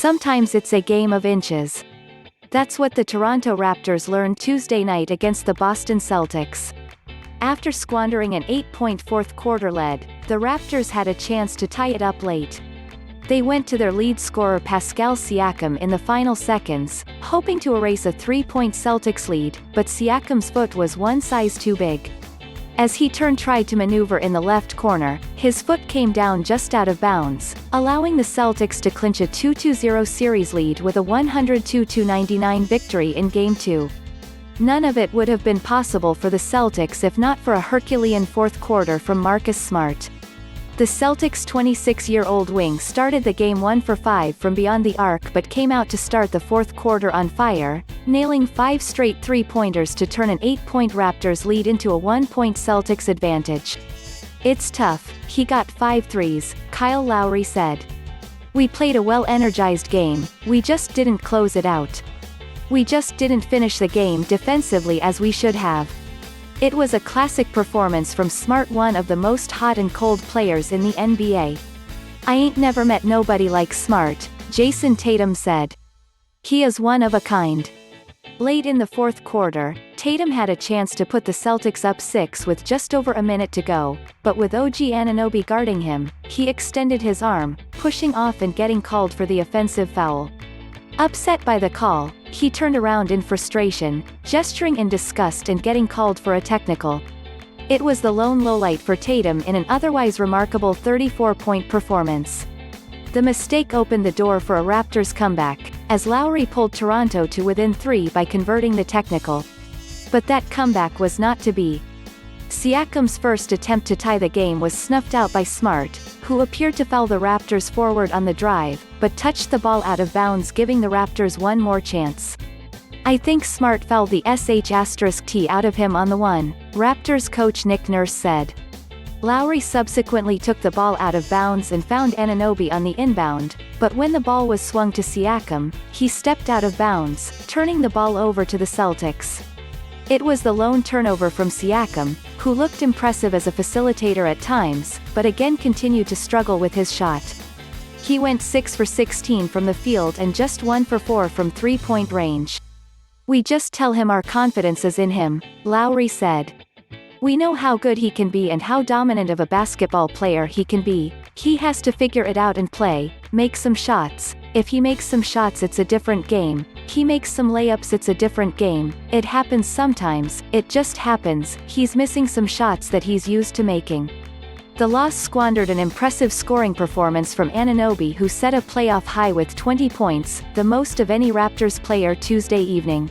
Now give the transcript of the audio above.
Sometimes it's a game of inches. That's what the Toronto Raptors learned Tuesday night against the Boston Celtics. After squandering an 8-point fourth quarter lead, the Raptors had a chance to tie it up late. They went to their lead scorer Pascal Siakam in the final seconds, hoping to erase a 3-point Celtics lead, but Siakam's foot was one size too big. As he tried to maneuver in the left corner, his foot came down just out of bounds, allowing the Celtics to clinch a 2-0 series lead with a 102-99 victory in Game 2. None of it would have been possible for the Celtics if not for a herculean fourth quarter from Marcus Smart. The Celtics' 26-year-old wing started the game 1 for 5 from beyond the arc but came out to start the fourth quarter on fire, nailing 5 straight three-pointers to turn an 8-point Raptors lead into a 1-point Celtics advantage. "It's tough, he got 5 threes," Kyle Lowry said. "We played a well-energized game, we just didn't close it out. We just didn't finish the game defensively as we should have. It was a classic performance from Smart, one of the most hot and cold players in the NBA. I ain't never met nobody like Smart," Jayson Tatum said. "He is one of a kind." Late in the fourth quarter, Tatum had a chance to put the Celtics up 6 with just over a minute to go, but with OG Anunoby guarding him, he extended his arm, pushing off and getting called for the offensive foul. Upset by the call, he turned around in frustration, gesturing in disgust and getting called for a technical. It was the lone lowlight for Tatum in an otherwise remarkable 34-point performance. The mistake opened the door for a Raptors comeback, as Lowry pulled Toronto to within 3 by converting the technical. But that comeback was not to be. Siakam's first attempt to tie the game was snuffed out by Smart, who appeared to foul the Raptors forward on the drive, but touched the ball out of bounds, giving the Raptors one more chance. "I think Smart fouled the sh*t out of him on the one," Raptors coach Nick Nurse said. Lowry subsequently took the ball out of bounds and found Anunoby on the inbound, but when the ball was swung to Siakam, he stepped out of bounds, turning the ball over to the Celtics. It was the lone turnover from Siakam, who looked impressive as a facilitator at times, but again continued to struggle with his shot. He went 6 for 16 from the field and just 1 for 4 from three-point range. "We just tell him our confidence is in him," Lowry said. "We know how good he can be and how dominant of a basketball player he can be. He has to figure it out and play, make some shots. If he makes some shots it's a different game. He makes some layups it's a different game. It happens sometimes, it just happens. He's missing some shots that he's used to making." The loss squandered an impressive scoring performance from Anunoby, who set a playoff high with 20 points, the most of any Raptors player Tuesday evening.